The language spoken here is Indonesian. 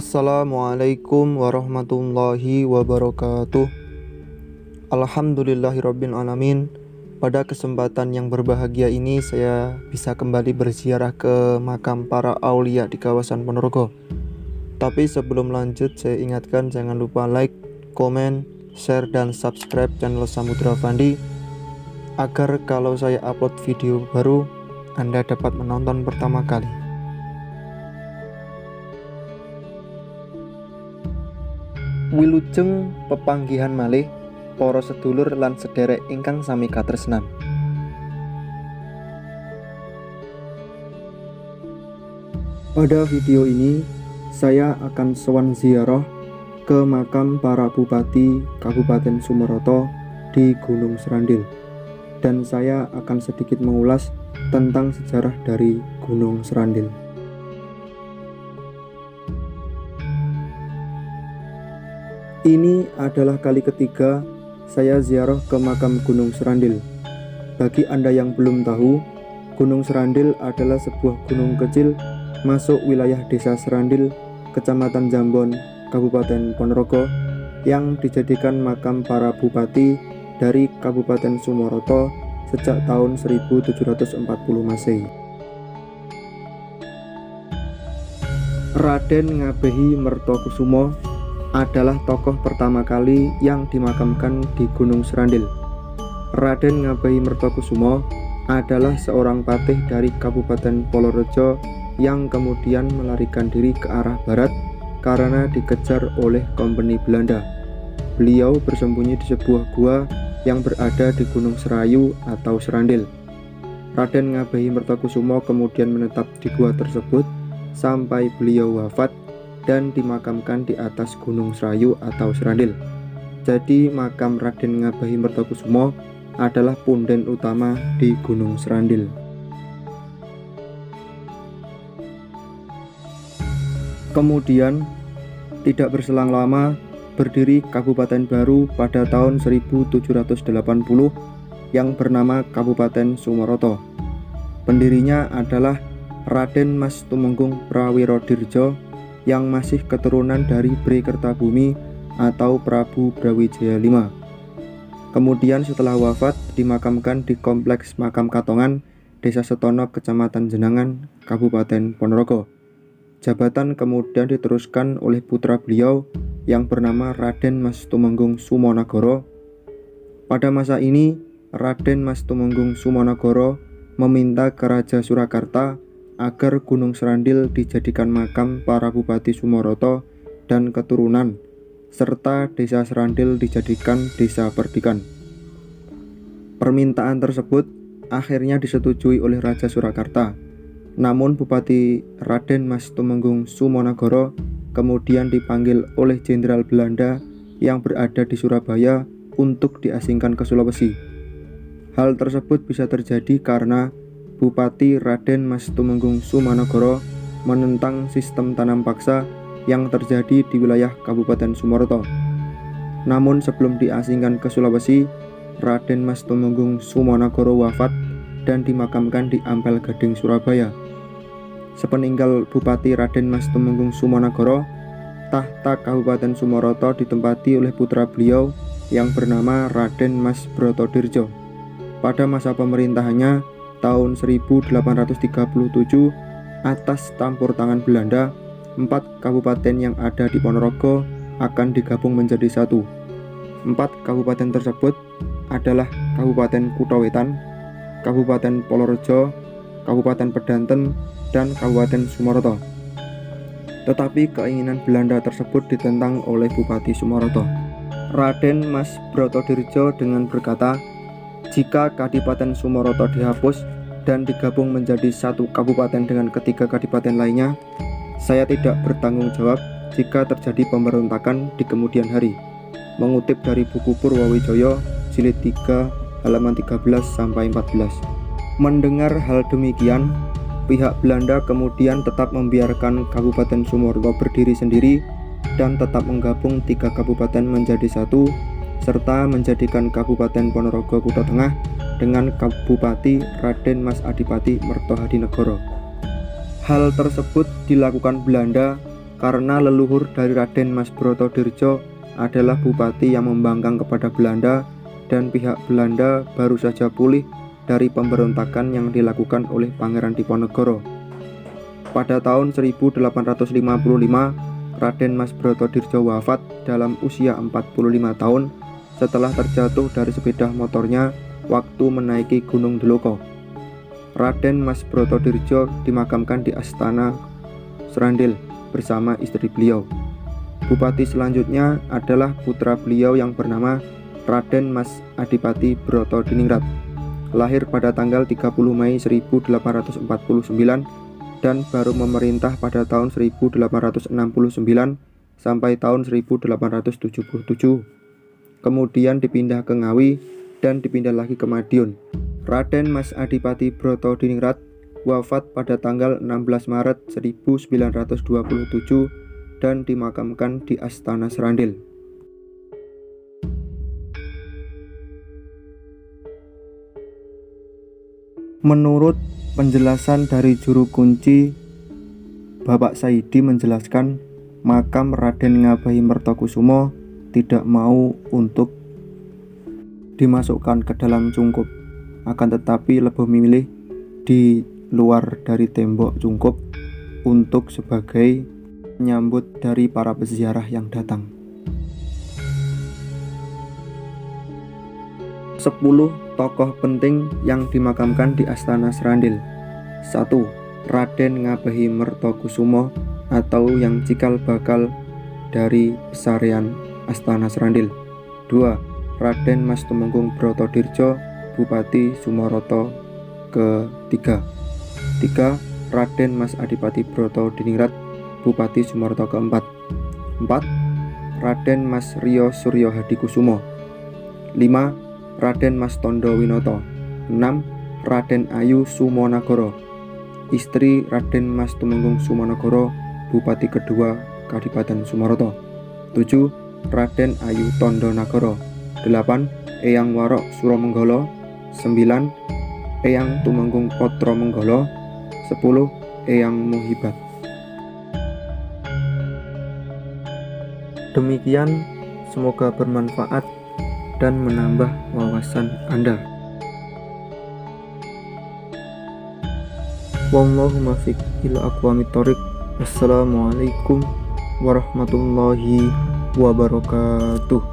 Assalamualaikum warahmatullahi wabarakatuh. Alhamdulillahirabbil alamin. Pada kesempatan yang berbahagia ini saya bisa kembali berziarah ke makam para aulia di kawasan Ponorogo. Tapi sebelum lanjut saya ingatkan jangan lupa like, komen, share dan subscribe channel Samudra Fandi agar kalau saya upload video baru Anda dapat menonton pertama kali. Wilujeng pepanggihan malih para sedulur lan sederek ingkang sami katresnan. Pada video ini saya akan sowan ziarah ke makam para bupati Kabupaten Sumoroto di Gunung Srandil, dan saya akan sedikit mengulas tentang sejarah dari Gunung Srandil. Ini adalah kali ketiga saya ziarah ke makam Gunung Srandil. Bagi Anda yang belum tahu, Gunung Srandil adalah sebuah gunung kecil masuk wilayah Desa Srandil, Kecamatan Jambon, Kabupaten Ponorogo, yang dijadikan makam para bupati dari Kabupaten Sumoroto sejak tahun 1740 Masehi. Raden Ngabehi Mertokusumo adalah tokoh pertama kali yang dimakamkan di Gunung Srandil. Raden Ngabehi Mertokusumo adalah seorang patih dari Kabupaten Polorejo yang kemudian melarikan diri ke arah barat karena dikejar oleh kompeni Belanda. Beliau bersembunyi di sebuah gua yang berada di Gunung Serayu atau Srandil. Raden Ngabehi Mertokusumo kemudian menetap di gua tersebut sampai beliau wafat dan dimakamkan di atas Gunung Serayu atau Srandil. Jadi makam Raden Ngabehi Mertokusumo adalah punden utama di Gunung Srandil. Kemudian tidak berselang lama berdiri kabupaten baru pada tahun 1780 yang bernama Kabupaten Sumoroto. Pendirinya adalah Raden Mas Tumenggung Prawirodirjo yang masih keturunan dari Bri Kertabumi atau Prabu Brawijaya V. Kemudian setelah wafat dimakamkan di Kompleks Makam Katongan, Desa Setono, Kecamatan Jenangan, Kabupaten Ponorogo. Jabatan kemudian diteruskan oleh putra beliau yang bernama Raden Mas Tumenggung Sumonagoro. Pada masa ini Raden Mas Tumenggung Sumonagoro meminta ke Raja Surakarta agar Gunung Srandil dijadikan makam para bupati Sumoroto dan keturunan, serta Desa Srandil dijadikan desa perdikan. Permintaan tersebut akhirnya disetujui oleh Raja Surakarta. Namun Bupati Raden Mas Tumenggung Sumonagoro kemudian dipanggil oleh Jenderal Belanda yang berada di Surabaya untuk diasingkan ke Sulawesi. Hal tersebut bisa terjadi karena Bupati Raden Mas Tumenggung Sumonagoro menentang sistem tanam paksa yang terjadi di wilayah Kabupaten Sumoroto. Namun sebelum diasingkan ke Sulawesi, Raden Mas Tumenggung Sumonagoro wafat dan dimakamkan di Ampel Gading, Surabaya. Sepeninggal Bupati Raden Mas Tumenggung Sumonagoro, tahta Kabupaten Sumoroto ditempati oleh putra beliau yang bernama Raden Mas Brotodirjo. Pada masa pemerintahannya tahun 1837, atas campur tangan Belanda, 4 kabupaten yang ada di Ponorogo akan digabung menjadi satu. 4 kabupaten tersebut adalah Kabupaten Kuthawetan, Kabupaten Polorejo, Kabupaten Pedanten, dan Kabupaten Sumoroto. Tetapi keinginan Belanda tersebut ditentang oleh Bupati Sumoroto. Raden Mas Brotodirjo dengan berkata, jika Kadipaten Sumoroto dihapus dan digabung menjadi satu kabupaten dengan ketiga kadipaten lainnya, saya tidak bertanggung jawab jika terjadi pemberontakan di kemudian hari. Mengutip dari buku Purwowijoyo jilid 3 halaman 13-14. Mendengar hal demikian, pihak Belanda kemudian tetap membiarkan Kabupaten Sumoroto berdiri sendiri dan tetap menggabung 3 kabupaten menjadi satu, serta menjadikan Kabupaten Ponorogo Kutha Tengah dengan Bupati Raden Mas Adipati Mertohadinegoro. Hal tersebut dilakukan Belanda karena leluhur dari Raden Mas Brotodirjo adalah bupati yang membangkang kepada Belanda dan pihak Belanda baru saja pulih dari pemberontakan yang dilakukan oleh Pangeran Diponegoro. Pada tahun 1855, Raden Mas Brotodirjo wafat dalam usia 45 tahun setelah terjatuh dari sepeda motornya waktu menaiki Gunung Deloko. Raden Mas Brotodirjo dimakamkan di Astana Srandil bersama istri beliau. Bupati selanjutnya adalah putra beliau yang bernama Raden Mas Adipati Brotodiningrat, lahir pada tanggal 30 Mei 1849 dan baru memerintah pada tahun 1869 sampai tahun 1877. Kemudian dipindah ke Ngawi dan dipindah lagi ke Madiun. Raden Mas Adipati Brotodiningrat wafat pada tanggal 16 Maret 1927 dan dimakamkan di Astana Srandil. Menurut penjelasan dari juru kunci, Bapak Saidi menjelaskan makam Raden Ngabahi Mertokusumo tidak mau untuk dimasukkan ke dalam cungkup, akan tetapi lebih memilih di luar dari tembok cungkup untuk sebagai menyambut dari para peziarah yang datang. 10 tokoh penting yang dimakamkan di Astana Srandil. 1. Raden Ngabahi Mertokusumo atau yang cikal bakal dari pesarian Astana Srandil. 2. Raden Mas Tumenggung Brotodirjo, Bupati Sumoroto ke-3. 3. Raden Mas Adipati Brotodiningrat, Bupati Sumoroto ke-4. 4. Raden Mas Rio Suryo Hadikusumo. 5. Raden Mas Tondo Winoto. 6. Raden Ayu Sumonagoro, istri Raden Mas Tumenggung Sumonagoro, Bupati kedua Kadipaten Sumoroto. 7. Raden Ayu Tondo Nagoro. 8. Eyang Warok Suromenggolo. 9. Eyang Tumenggung Potro Menggolo. 10. Eyang Muhibat. Demikian, semoga bermanfaat dan menambah wawasan Anda. Wallahu muwaffiq ila aqwamit thoriq. Wassalamualaikum warahmatullahi wabarakatuh.